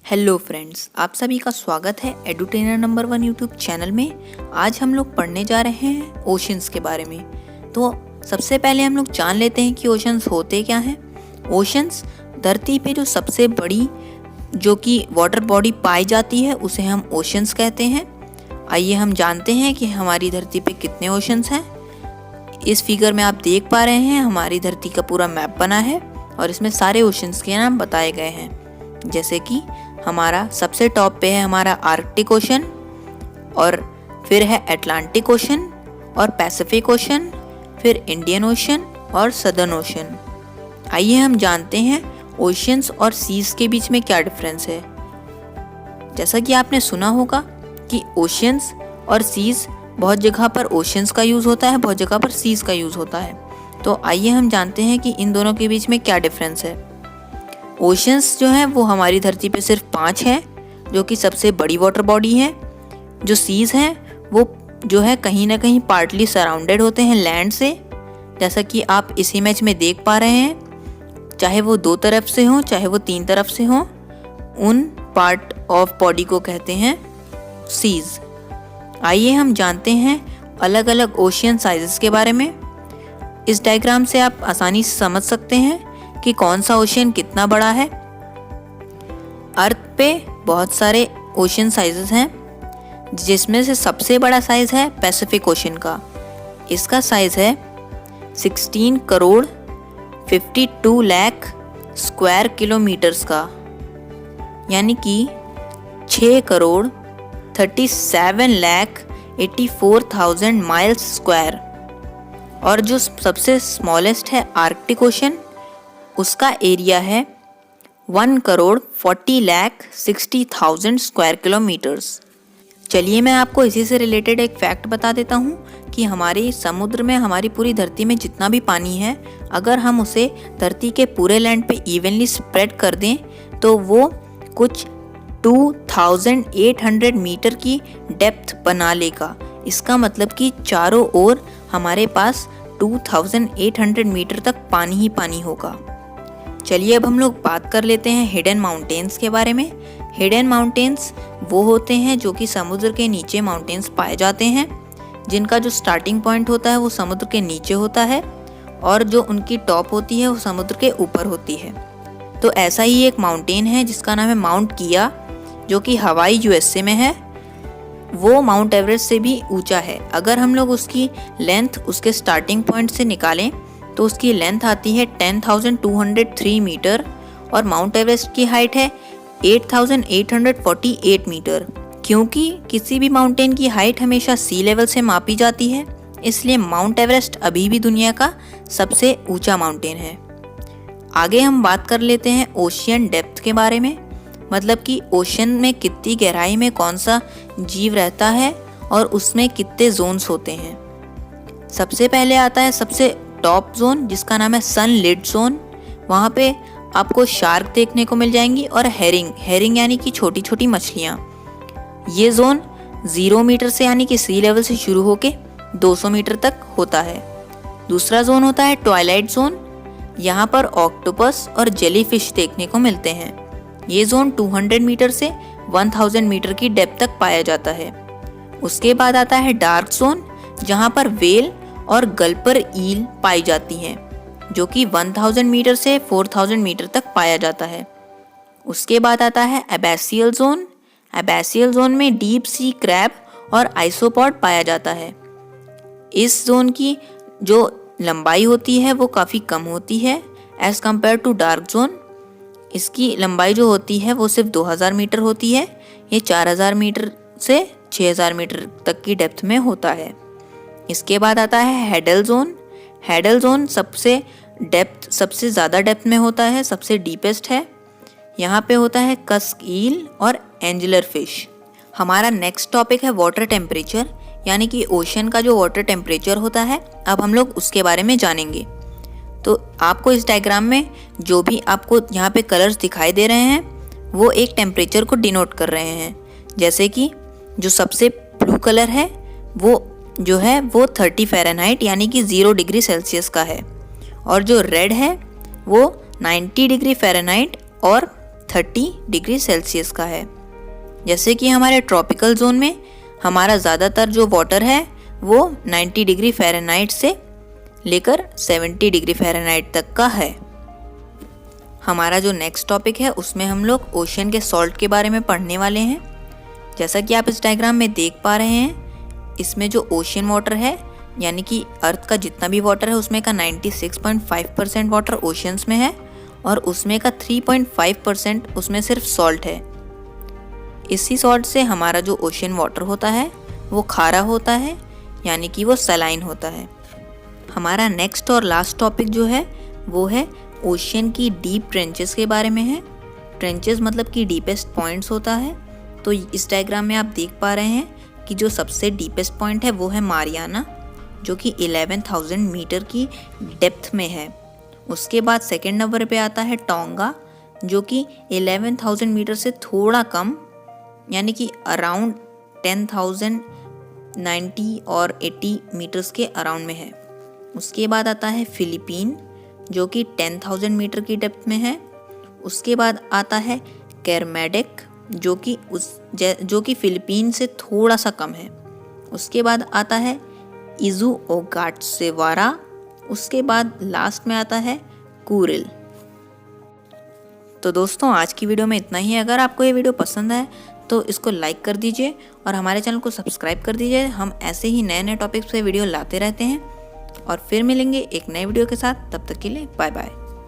Hello friends, आप सभी का स्वागत है एडुटेनर नंबर 1 यूट्यूब चैनल में। आज हम लोग पढ़ने जा रहे हैं ओशंस के बारे में। तो सबसे पहले हम लोग जान लेते हैं कि ओशंस होते क्या हैं। ओशंस धरती पे जो सबसे बड़ी जो कि वाटर बॉडी पाई जाती है उसे हम ओशंस कहते हैं। आइए हम जानते हैं कि हमारी धरती पे कितने ओशंस हैं। इस फिगर में आप देख पा रहे हैं हमारी धरती का पूरा मैप बना है और इसमें सारे ओशंस के नाम बताए गए हैं। जैसे कि हमारा सबसे टॉप पे है हमारा आर्कटिक ओशन, और फिर है अटलांटिक ओशन और पैसिफिक ओशन, फिर इंडियन ओशन और सदर्न ओशन। आइए हम जानते हैं ओशंस और सीज के बीच में क्या डिफरेंस है। जैसा कि आपने सुना होगा कि ओशंस और सीज, बहुत जगह पर ओशंस का यूज़ होता है, बहुत जगह पर सीज का यूज़ होता है। तो आइए हम जानते हैं कि इन दोनों के बीच में क्या डिफरेंस है। ओशंस जो है वो हमारी धरती पे सिर्फ 5 है, जो कि सबसे बड़ी वाटर बॉडी है। जो सीज हैं वो जो है कहीं ना कहीं पार्टली सराउंडेड होते हैं लैंड से, जैसा कि आप इस इमेज में देख पा रहे हैं। चाहे वो 2 तरफ से हो चाहे वो 3 तरफ से हो, उन पार्ट ऑफ बॉडी को कहते हैं सीज। आइए हम जानते हैं अलग अलग ओशियन साइजेस के बारे में। इस डायग्राम से आप आसानी से समझ सकते हैं कि कौन सा ओशियन कितना बड़ा है। अर्थ पे बहुत सारे ओशियन साइजेस हैं, जिसमें से सबसे बड़ा साइज है पैसिफिक ओशियन का। इसका साइज है 16 करोड़ 52 लाख स्क्वायर किलोमीटर्स का, यानी कि 6 करोड़ 37 लाख 84,000 माइल्स स्क्वायर। और जो सबसे स्मॉलेस्ट है आर्कटिक ओशन, उसका एरिया है 1 करोड़ 40 लाख 60,000 स्क्वायर किलोमीटर्स। चलिए मैं आपको इसी से रिलेटेड एक फैक्ट बता देता हूँ कि हमारे समुद्र में, हमारी पूरी धरती में जितना भी पानी है, अगर हम उसे धरती के पूरे लैंड पे इवनली स्प्रेड कर दें तो वो कुछ 2800 मीटर की डेप्थ बना लेगा। इसका मतलब कि चारों ओर हमारे पास 2800 मीटर तक पानी ही पानी होगा। चलिए अब हम लोग बात कर लेते हैं हिडन माउंटेन्स के बारे में। हिडन माउंटेन्स वो होते हैं जो कि समुद्र के नीचे माउंटेन्स पाए जाते हैं, जिनका जो स्टार्टिंग पॉइंट होता है वो समुद्र के नीचे होता है और जो उनकी टॉप होती है वो समुद्र के ऊपर होती है। तो ऐसा ही एक माउंटेन है जिसका नाम है माउंट किया, जो कि हवाई यूएसए में है। वो माउंट एवरेस्ट से भी ऊंचा है। अगर हम लोग उसकी लेंथ उसके स्टार्टिंग पॉइंट से निकालें तो उसकी लेंथ आती है 10,203 मीटर और माउंट एवरेस्ट की हाइट है 8,848 मीटर। क्योंकि किसी भी माउंटेन की हाइट हमेशा सी लेवल से मापी जाती है, इसलिए माउंट एवरेस्ट अभी भी दुनिया का सबसे ऊंचा माउंटेन है। आगे हम बात कर लेते हैं ओशियन डेप्थ के बारे में, मतलब कि ओशन में कितनी गहराई में कौन सा जीव रहता है और उसमें कितने जोन्स होते हैं। सबसे पहले आता है सबसे टॉप जोन, जिसका नाम है सन लिड जोन। वहाँ पे आपको शार्क देखने को मिल जाएंगी और हेरिंग यानी कि छोटी छोटी मछलियाँ। ये जोन 0 मीटर से यानी कि सी लेवल से शुरू होके 200 मीटर तक होता है। दूसरा जोन होता है ट्वाइलाइट जोन। यहाँ पर ऑक्टोपस और जेलीफिश देखने को मिलते हैं। ये जोन 200 मीटर से 1000 मीटर की डेप्थ तक पाया जाता है। उसके बाद आता है डार्क जोन, जहाँ पर वेल और गल्पर ईल पाई जाती हैं, जो कि 1000 मीटर से 4000 मीटर तक पाया जाता है। उसके बाद आता है एबैसियल जोन। एबैसियल जोन में डीप सी क्रैब और आइसोपॉड पाया जाता है। इस जोन की जो लंबाई होती है वो काफ़ी कम होती है as compare to dark zone. इसकी लंबाई जो होती है वो सिर्फ 2000 मीटर होती है। ये 4000 मीटर से 6000 मीटर तक की डेप्थ में होता है। इसके बाद आता है हेडल जोन। हेडल जोन सबसे ज़्यादा डेप्थ में होता है, सबसे डीपेस्ट है। यहाँ पे होता है कस्क ईल और एंजलर फिश। हमारा नेक्स्ट टॉपिक है वाटर टेम्परेचर, यानी कि ओशन का जो वाटर टेम्परेचर होता है, अब हम लोग उसके बारे में जानेंगे। तो आपको इस डायग्राम में जो भी आपको यहाँ पे कलर्स दिखाई दे रहे हैं वो एक टेम्परेचर को डिनोट कर रहे हैं। जैसे कि जो सबसे ब्लू कलर है वो जो है वो 30 फ़ारेनहाइट यानी कि 0 डिग्री सेल्सियस का है, और जो रेड है वो 90 डिग्री फ़ारेनहाइट और 30 डिग्री सेल्सियस का है। जैसे कि हमारे ट्रॉपिकल जोन में हमारा ज़्यादातर जो वाटर है वो 90 डिग्री फ़ारेनहाइट से लेकर 70 डिग्री फ़ारेनहाइट तक का है। हमारा जो नेक्स्ट टॉपिक है उसमें हम लोग ओशन के सॉल्ट के बारे में पढ़ने वाले हैं। जैसा कि आप इस डायग्राम में देख पा रहे हैं, इसमें जो ओशन वाटर है यानी कि अर्थ का जितना भी वाटर है उसमें का 96.5% वाटर ओशंस में है और उसमें का 3.5% उसमें सिर्फ सॉल्ट है। इसी सॉल्ट से हमारा जो ओशन वाटर होता है वो खारा होता है यानी कि वो सलाइन होता है। हमारा नेक्स्ट और लास्ट टॉपिक जो है वो है ओशन की डीप ट्रेंचेस के बारे में है। ट्रेंचेस मतलब कि डीपेस्ट पॉइंट्स होता है। तो इस डायग्राम में आप देख पा रहे हैं कि जो सबसे डीपेस्ट पॉइंट है वो है मारियाना, जो कि 11,000 मीटर की डेप्थ में है। उसके बाद सेकंड नंबर पे आता है टोंगा, जो कि 11,000 मीटर से थोड़ा कम यानी कि अराउंड 10,090 और 80 मीटर्स के अराउंड में है। उसके बाद आता है फिलीपीन, जो कि 10,000 मीटर की डेप्थ में है। उसके बाद आता है केरमेडिक, जो कि फिलीपीन से थोड़ा सा कम है। उसके बाद आता है इजुओगाट्सेवारा। उसके बाद लास्ट में आता है कुरिल। तो दोस्तों आज की वीडियो में इतना ही। अगर आपको ये वीडियो पसंद आए तो इसको लाइक कर दीजिए और हमारे चैनल को सब्सक्राइब कर दीजिए। हम ऐसे ही नए नए टॉपिक्स पे वीडियो लाते रहते हैं और फिर मिलेंगे एक नए वीडियो के साथ। तब तक के लिए बाय बाय।